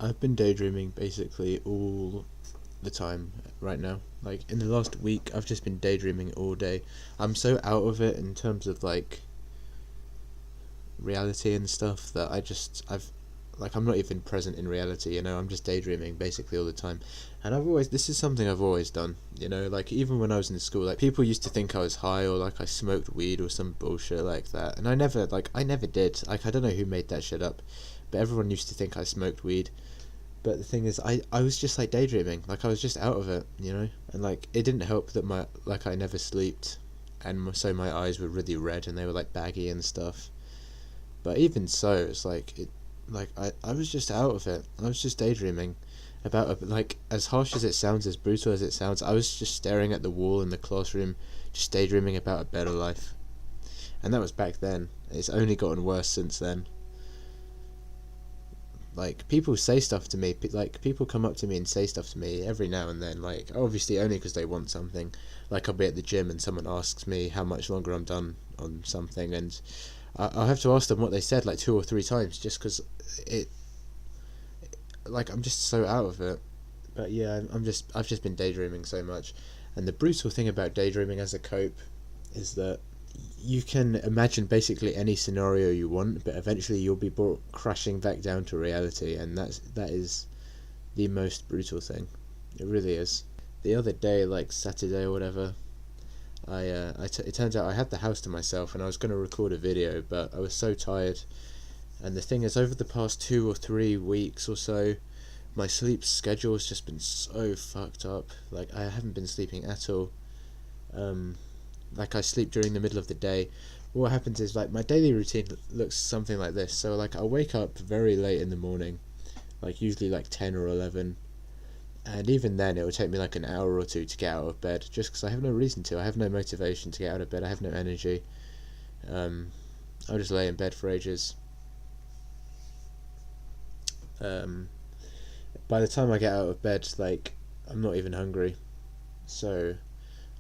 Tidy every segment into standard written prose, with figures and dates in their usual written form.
I've been daydreaming basically all the time right now. Like in the last week, I've just been daydreaming all day. I'm so out of it in terms of like reality and stuff that I'm not even present in reality, I'm just daydreaming basically all the time. And this is something I've always done, like even when I was in school, like people used to think I was high or like I smoked weed or some bullshit like that. And I never did. Like I don't know who made that shit up, but everyone used to think I smoked weed. But the thing is, I was just like daydreaming, like I was just out of it, and like it didn't help that I never slept, and so my eyes were really red and they were like baggy and stuff. But even so, it's I was just out of it. I was just daydreaming like as harsh as it sounds, as brutal as it sounds. I was just staring at the wall in the classroom, just daydreaming about a better life. And that was back then. It's only gotten worse since then. Like people say stuff to me, like people come up to me and say stuff to me every now and then, like obviously only because they want something. Like I'll be at the gym and someone asks me how much longer I'm done on something, and I'll have to ask them what they said like 2 or 3 times just because it like I'm just so out of it. But yeah, I've just been daydreaming so much. And the brutal thing about daydreaming as a cope is that you can imagine basically any scenario you want, but eventually you'll be brought crashing back down to reality, and that is the most brutal thing. It really is. The other day, like Saturday or whatever, it turns out I had the house to myself and I was going to record a video, but I was so tired. And the thing is, over the past 2 or 3 weeks or so, my sleep schedule has just been so fucked up. Like I haven't been sleeping at all. Like I sleep during the middle of the day. What happens is like my daily routine looks something like this. So like I'll wake up very late in the morning, like usually like 10 or 11, and even then it will take me like an hour or two to get out of bed, just because I have no reason to. I have no motivation to get out of bed. I have no energy. I'll just lay in bed for ages. By the time I get out of bed, like I'm not even hungry. So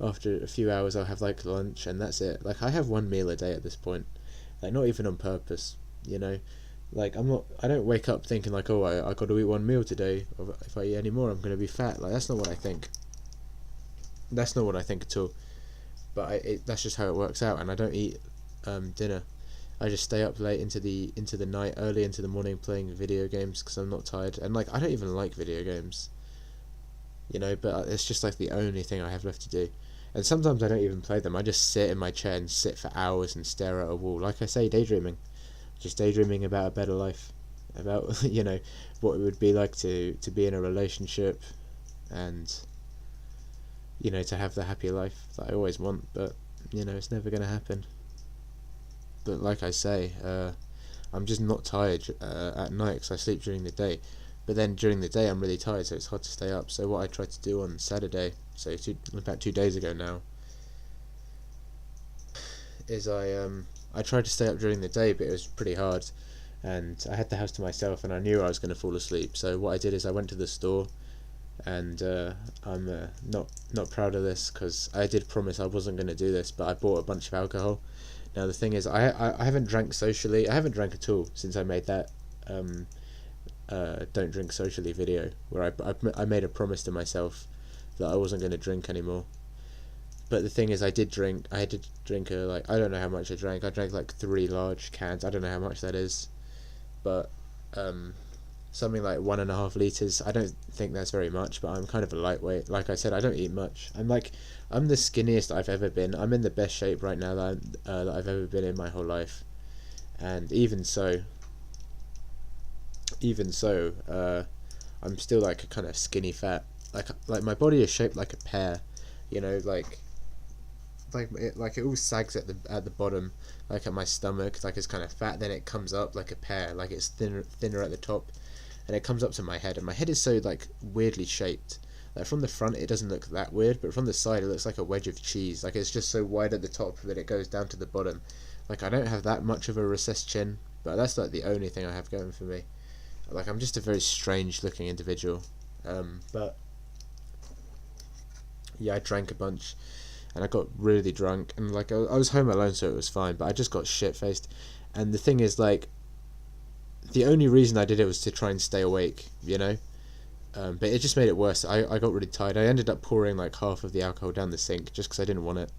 after a few hours I'll have like lunch and that's it. Like I have one meal a day at this point. Like not even on purpose, Like I don't wake up thinking like, oh, I got to eat one meal today, or if I eat any more I'm going to be fat. Like that's not what I think. That's not what I think at all. But that's just how it works out. And I don't eat dinner. I just stay up late into the night, early into the morning playing video games because I'm not tired. And like I don't even like video games, but it's just like the only thing I have left to do. And sometimes I don't even play them. I just sit in my chair and sit for hours and stare at a wall. Like I say, daydreaming. Just daydreaming about a better life. About, what it would be like to be in a relationship and, to have the happy life that I always want. But, it's never going to happen. But like I say, I'm just not tired at night because I sleep during the day. But then during the day I'm really tired, so it's hard to stay up. So what I tried to do on Saturday, so about 2 days ago now, is I tried to stay up during the day, but it was pretty hard, and I had the house to myself, and I knew I was going to fall asleep. So what I did is I went to the store, and I'm not proud of this because I did promise I wasn't going to do this, but I bought a bunch of alcohol. Now the thing is, I haven't drank socially. I haven't drank at all since I made that don't drink socially video, where I made a promise to myself that I wasn't going to drink anymore. But the thing is, I did drink. I did drink like I don't know how much I drank. I drank like 3 large cans. I don't know how much that is, but something like 1.5 liters. I don't think that's very much, but I'm kind of a lightweight. Like I said, I don't eat much. I'm the skinniest I've ever been. I'm in the best shape right now that I've ever been in my whole life, and even so, I'm still like a kind of skinny fat. Like my body is shaped like a pear, like it all sags at the bottom, like at my stomach, like it's kind of fat. Then it comes up like a pear, like it's thinner at the top, and it comes up to my head. And my head is so like weirdly shaped. Like from the front it doesn't look that weird, but from the side it looks like a wedge of cheese. Like it's just so wide at the top that it goes down to the bottom. Like I don't have that much of a recessed chin, but that's like the only thing I have going for me. Like I'm just a very strange looking individual. But yeah, I drank a bunch and I got really drunk, and like I was home alone, so it was fine, but I just got shit faced. And the thing is, like, the only reason I did it was to try and stay awake, you know. But it just made it worse. I got really tired. I ended up pouring like half of the alcohol down the sink just because I didn't want it.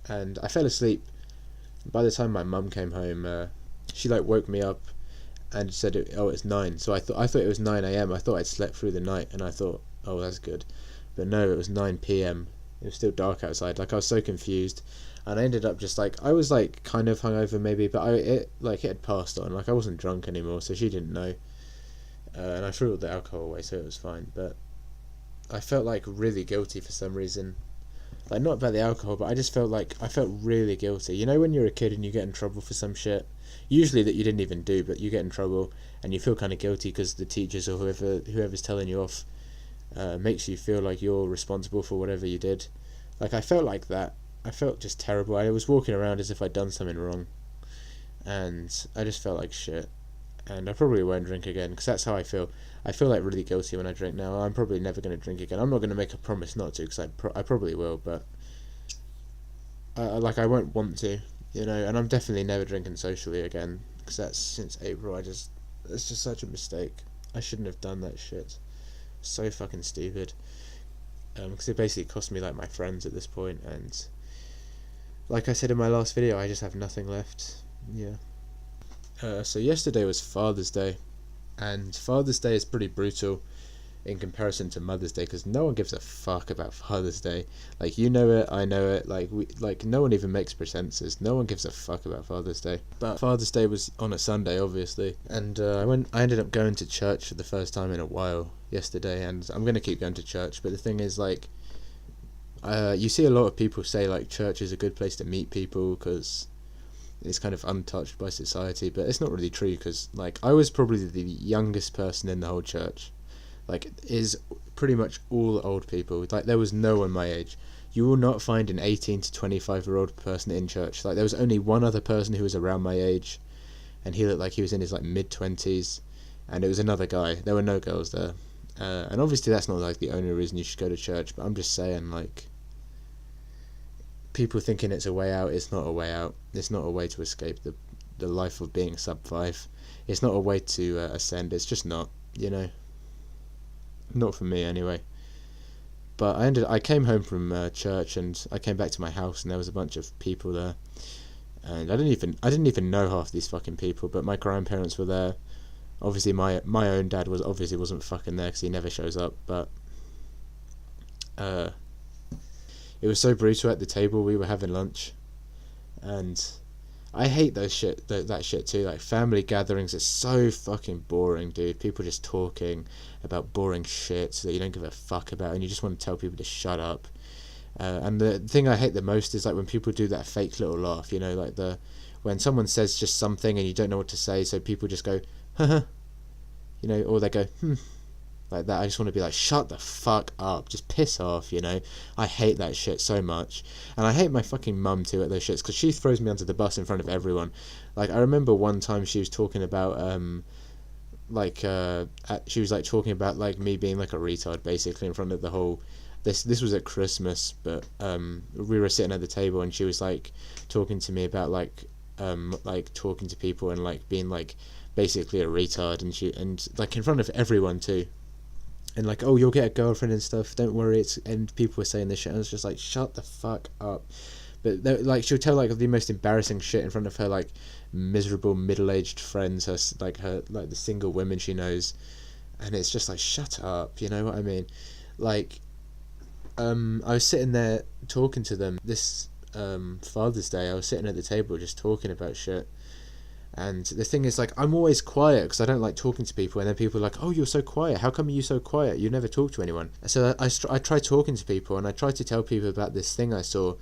And I fell asleep. By the time my mum came home, she like woke me up and said, it's 9. So I thought it was 9 a.m. I thought I'd slept through the night, and I thought, oh, that's good. But no, it was 9 p.m. It was still dark outside. Like, I was so confused, and I ended up just like, I was like kind of hungover maybe, but it had passed on. Like, I wasn't drunk anymore, so she didn't know. And I threw all the alcohol away, so it was fine. But I felt like really guilty for some reason. Like, not about the alcohol, but I just felt like I felt really guilty. You know when you're a kid and you get in trouble for some shit, usually that you didn't even do, but you get in trouble and you feel kind of guilty because the teachers or whoever's telling you off makes you feel like you're responsible for whatever you did. Like, I felt like that. I felt just terrible. I was walking around as if I'd done something wrong, and I just felt like shit. And I probably won't drink again because that's how I feel. I feel like really guilty when I drink now. I'm probably never going to drink again. I'm not going to make a promise not to because I probably will, but like, I won't want to, you know. And I'm definitely never drinking socially again because that's since April. It's just such a mistake. I shouldn't have done that shit. So fucking stupid. Because it basically cost me like my friends at this point, and like I said in my last video, I just have nothing left. Yeah. So yesterday was Father's Day, and Father's Day is pretty brutal in comparison to Mother's Day because no one gives a fuck about Father's Day. Like, you know it, I know it. Like no one even makes pretenses. No one gives a fuck about Father's Day. But Father's Day was on a Sunday, obviously, and I ended up going to church for the first time in a while yesterday, and I'm gonna keep going to church. But the thing is, like, you see a lot of people say like church is a good place to meet people because it's kind of untouched by society, but it's not really true because, like, I was probably the youngest person in the whole church. Like, is pretty much all old people. Like, there was no one my age. You will not find an 18 to 25-year-old person in church. Like, there was only one other person who was around my age, and he looked like he was in his like mid-20s, and it was another guy. There were no girls there. And obviously that's not like the only reason you should go to church, but I'm just saying, like, people thinking it's a way out. It's not a way out. It's not a way to escape the life of being sub 5. It's not a way to ascend. It's just not, you know. Not for me anyway. But I came home from church, and I came back to my house, and there was a bunch of people there, and I didn't even know half these fucking people. But my grandparents were there. Obviously my own dad wasn't fucking there because he never shows up. But it was so brutal at the table. We were having lunch, and I hate that shit too. Like, family gatherings are so fucking boring, dude. People just talking about boring shit that you don't give a fuck about, and you just want to tell people to shut up. And the thing I hate the most is like when people do that fake little laugh, you know, like when someone says just something and you don't know what to say, so people just go, haha, you know, or they go, like that. I just want to be like, shut the fuck up, just piss off, you know. I hate that shit so much, and I hate my fucking mum too at those shits because she throws me under the bus in front of everyone. Like, I remember one time she was talking about she was like talking about like me being like a retard basically in front of the whole. This was at Christmas, but we were sitting at the table and she was like talking to me about like talking to people and like being like basically a retard, and like in front of everyone too. And like, oh, you'll get a girlfriend and stuff, don't worry. And people were saying this shit, and I was just like, shut the fuck up. But like, she'll tell like the most embarrassing shit in front of her like miserable middle-aged friends, her the single women she knows, and it's just like, shut up, you know what I mean? Like, I was sitting there talking to them this Father's Day. I was sitting at the table just talking about shit. And the thing is, like, I'm always quiet because I don't like talking to people, and then people are like, oh, you're so quiet, how come you're so quiet, you never talk to anyone? So I try talking to people, and I try to tell people about this thing I saw.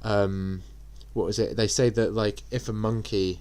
What was it? They say that, like, if a monkey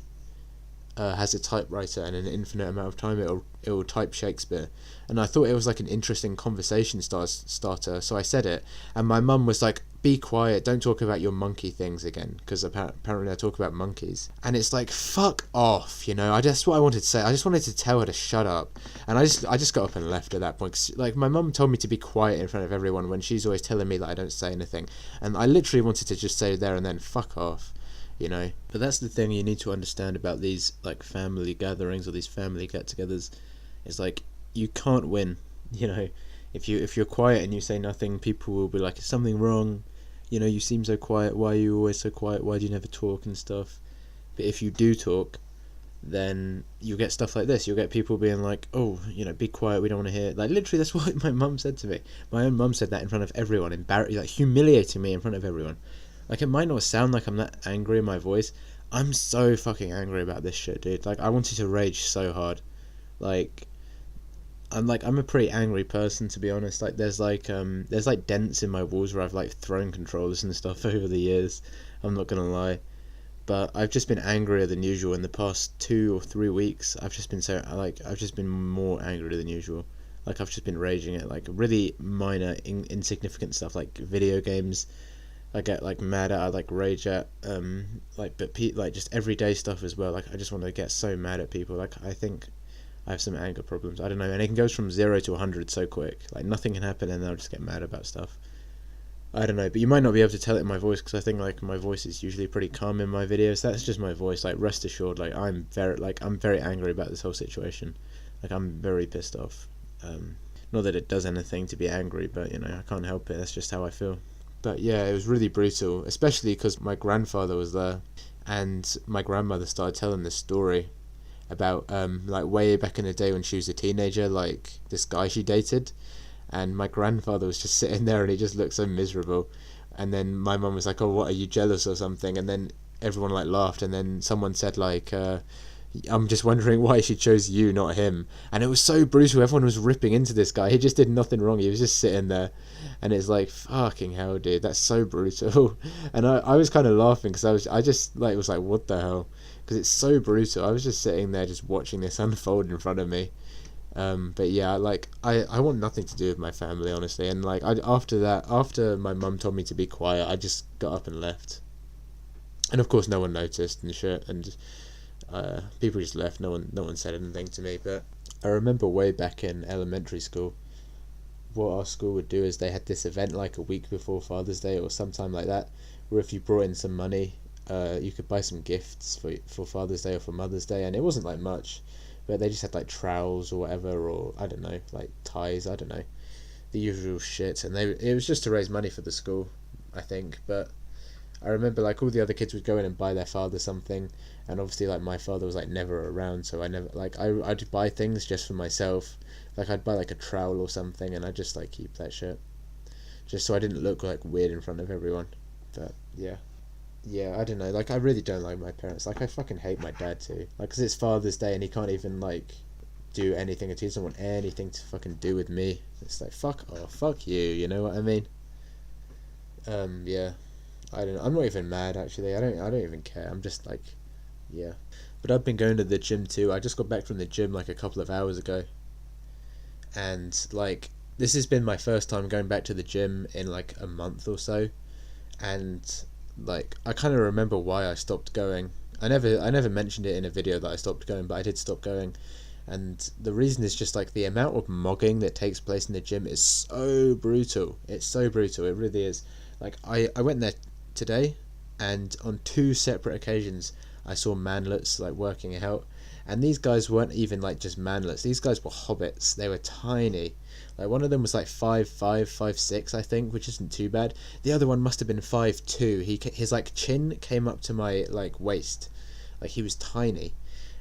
has a typewriter and an infinite amount of time, it'll type Shakespeare. And I thought it was like an interesting conversation starter, so I said it, and my mum was like, be quiet, don't talk about your monkey things again, because apparently I talk about monkeys. And it's like, fuck off, you know. That's what I wanted to say. I just wanted to tell her to shut up, and I just got up and left at that point, 'cause, like, my mum told me to be quiet in front of everyone when she's always telling me that I don't say anything, and I literally wanted to just say there and then, fuck off, you know. But that's the thing you need to understand about these like family gatherings or these family get-togethers. It's like you can't win, you know. If you're quiet and you say nothing, people will be like, is something wrong? You know, you seem so quiet. Why are you always so quiet? Why do you never talk and stuff? But if you do talk, then you get stuff like this. You'll get people being like, oh, you know, be quiet, we don't want to hear it. Like, literally, that's what my mum said to me. My own mum said that in front of everyone, like humiliating me in front of everyone. Like, it might not sound like I'm that angry in my voice. I'm so fucking angry about this shit, dude. Like, I wanted to rage so hard. Like, I'm a pretty angry person, to be honest. Like, there's dents in my walls where I've like thrown controllers and stuff over the years. I'm not gonna lie. But I've just been angrier than usual in the past 2 or 3 weeks. I've just been more angry than usual. Like, I've just been raging at like really minor, insignificant stuff, like video games. I get like mad at, I like rage at, like just everyday stuff as well. Like, I just want to get so mad at people. Like, I think I have some anger problems. I don't know, and it goes from 0 to 100 so quick. Like, nothing can happen, and I'll just get mad about stuff. I don't know, but you might not be able to tell it in my voice, because I think like my voice is usually pretty calm in my videos. That's just my voice. Like, rest assured, like I'm very angry about this whole situation. Like, I'm very pissed off. Not that it does anything to be angry, but you know, I can't help it. That's just how I feel. But yeah, it was really brutal, especially because my grandfather was there, and my grandmother started telling this story about like way back in the day when she was a teenager, like this guy she dated. And my grandfather was just sitting there and he just looked so miserable. And then my mum was like, oh, what, are you jealous or something? And then everyone like laughed, and then someone said like, I'm just wondering why she chose you, not him. And it was so brutal. Everyone was ripping into this guy. He just did nothing wrong. He was just sitting there, and it's like, fucking hell, dude, that's so brutal. And I was kind of laughing because I just like was like, what the hell? Because it's so brutal. I was just sitting there just watching this unfold in front of me. But yeah, like I want nothing to do with my family, honestly. And like after my mum told me to be quiet, I just got up and left. And of course, no one noticed and shit. And people just left. No one said anything to me. But I remember way back in elementary school, what our school would do is they had this event like a week before Father's Day or sometime like that, where if you brought in some money, you could buy some gifts for Father's Day or for Mother's Day, and it wasn't like much. But they just had like trowels or whatever, or I don't know, like ties, I don't know, the usual shit. And it was just to raise money for the school, I think. But I remember like all the other kids would go in and buy their father something, and obviously like my father was like never around, so I never like I'd buy things just for myself. Like, I'd buy like a trowel or something, and I'd just like keep that shit, just so I didn't look like weird in front of everyone. But yeah, I don't know, like, I really don't like my parents. Like, I fucking hate my dad too. Like, 'cause it's Father's Day and he can't even, like, do anything. He doesn't want anything to fucking do with me. It's like, fuck off, fuck you, you know what I mean? Yeah. I don't know. I'm not even mad, actually. I don't even care. I'm just, like, yeah. But I've been going to the gym too. I just got back from the gym, like, a couple of hours ago. And, like, this has been my first time going back to the gym in, like, a month or so. And like, I kind of remember why I stopped going. I never mentioned it in a video that I stopped going, but I did stop going. And the reason is just like the amount of mogging that takes place in the gym is so brutal. It's so brutal, it really is. Like, I went there today, and on 2 separate occasions I saw manlets like working out, and these guys weren't even like just manlets. These guys were hobbits. They were tiny. Like, one of them was like 5'5", 5'6", I think, which isn't too bad. The other one must have been 5'2". His like chin came up to my like waist. Like, he was tiny.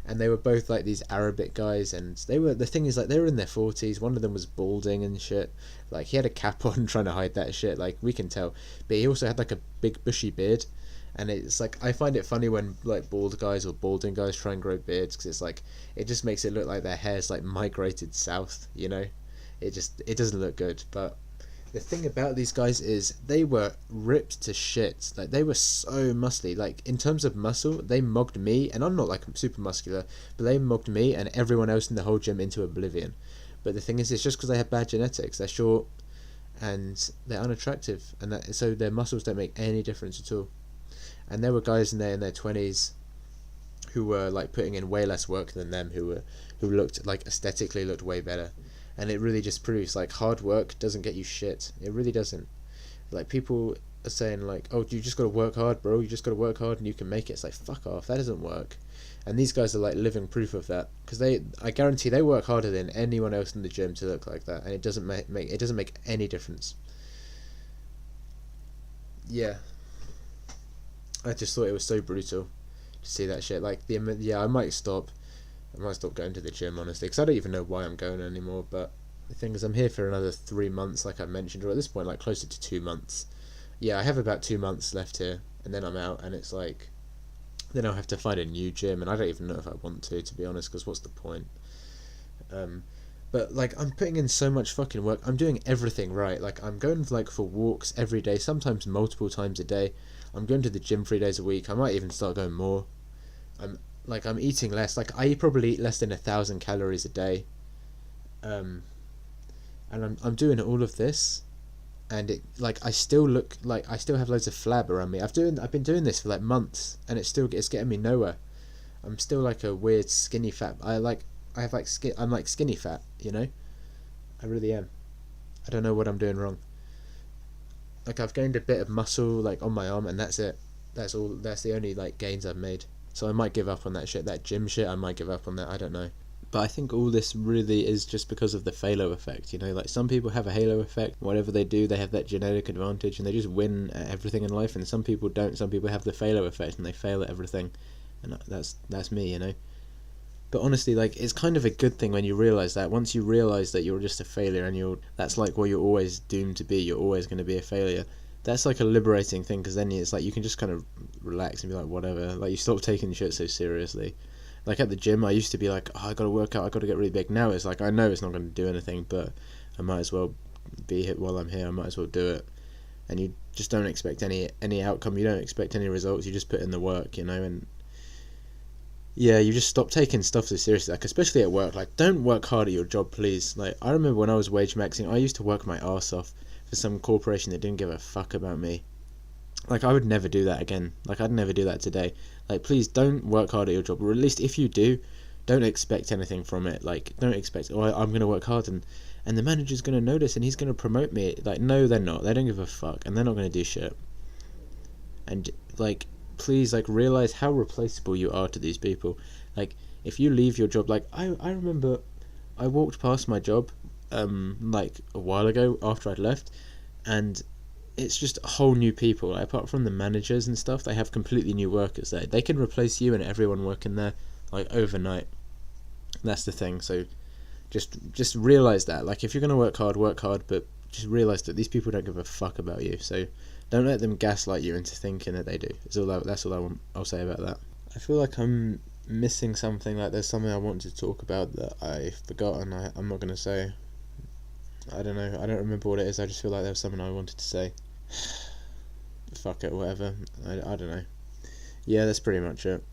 And they were both like these Arabic guys, and the thing is, like, they were in their 40s. One of them was balding and shit. Like, he had a cap on trying to hide that shit, like, we can tell. But he also had like a big bushy beard. And it's like, I find it funny when like bald guys or balding guys try and grow beards, because it's like, it just makes it look like their hair's like migrated south, you know? It doesn't look good. But the thing about these guys is they were ripped to shit. Like, they were so muscly. Like, in terms of muscle, they mugged me, and I'm not like super muscular, but they mugged me and everyone else in the whole gym into oblivion. But the thing is, it's just because they have bad genetics. They're short and they're unattractive, and so their muscles don't make any difference at all. And there were guys in their 20s who were like putting in way less work than them, who looked like aesthetically looked way better. And it really just proves like hard work doesn't get you shit. It really doesn't. Like, people are saying like, oh, you just got to work hard, bro, you just got to work hard and you can make it. It's like, fuck off, that doesn't work. And these guys are like living proof of that, because I guarantee they work harder than anyone else in the gym to look like that, and it doesn't make any difference. Yeah, I just thought it was so brutal to see that shit. Like I might stop going to the gym, honestly, because I don't even know why I'm going anymore. But the thing is, I'm here for another 3 months, like I mentioned, or at this point, like closer to 2 months. Yeah, I have about 2 months left here, and then I'm out, and it's like, then I'll have to find a new gym, and I don't even know if I want to be honest, because what's the point? But like, I'm putting in so much fucking work. I'm doing everything right. Like, I'm going like for walks every day, sometimes multiple times a day. I'm going to the gym 3 days a week. I might even start going more. I'm eating less. Like, I probably eat less than 1,000 calories a day. And I'm doing all of this, and it, like, I still look like I still have loads of flab around me. I've been doing this for like months, and it's getting me nowhere. I'm still like a weird skinny fat. I'm like skinny fat, you know. I really am. I don't know what I'm doing wrong. Like, I've gained a bit of muscle like on my arm, and that's it. That's all. That's the only like gains I've made. So I might give up on that shit, that gym shit. I might give up on that. I don't know. But I think all this really is just because of the Halo effect, you know, like some people have a Halo effect, whatever they do, they have that genetic advantage and they just win at everything in life, and some people don't. Some people have the Halo effect and they fail at everything, and that's me, you know. But honestly, like, it's kind of a good thing when you realise that. Once you realise that you're just a failure and that's like what you're always doomed to be, you're always going to be a failure. That's like a liberating thing, because then it's like you can just kind of relax and be like, whatever, like you stop taking shit so seriously. Like at the gym, I used to be like, oh, I gotta work out, I gotta get really big. Now it's like, I know it's not gonna do anything, but I might as well be here while I'm here. I might as well do it. And you just don't expect any outcome. You don't expect any results. You just put in the work, you know. And yeah, you just stop taking stuff so seriously. Like, especially at work. Like, don't work hard at your job, please. Like, I remember when I was wage maxing, I used to work my arse off for some corporation that didn't give a fuck about me. Like, I would never do that again. Like, I'd never do that today. Like, please don't work hard at your job, or at least if you do, don't expect anything from it. Like, don't expect, oh, I'm going to work hard and the manager's going to notice and he's going to promote me. Like, no, they're not. They don't give a fuck, and they're not going to do shit. And, like, please, like, realize how replaceable you are to these people. Like, if you leave your job, like, I remember I walked past my job, like, a while ago after I'd left, and it's just whole new people. Like, apart from the managers and stuff, they have completely new workers there. They can replace you and everyone working there, like, overnight. That's the thing. So just realize that. Like, if you're gonna work hard, but just realize that these people don't give a fuck about you. So don't let them gaslight you into thinking that they do. That's all I'll say about that. I feel like I'm missing something. Like, there's something I want to talk about that I forgot, and I'm not gonna say. I don't know. I don't remember what it is. I just feel like there was something I wanted to say. Fuck it, whatever. I don't know. Yeah, that's pretty much it.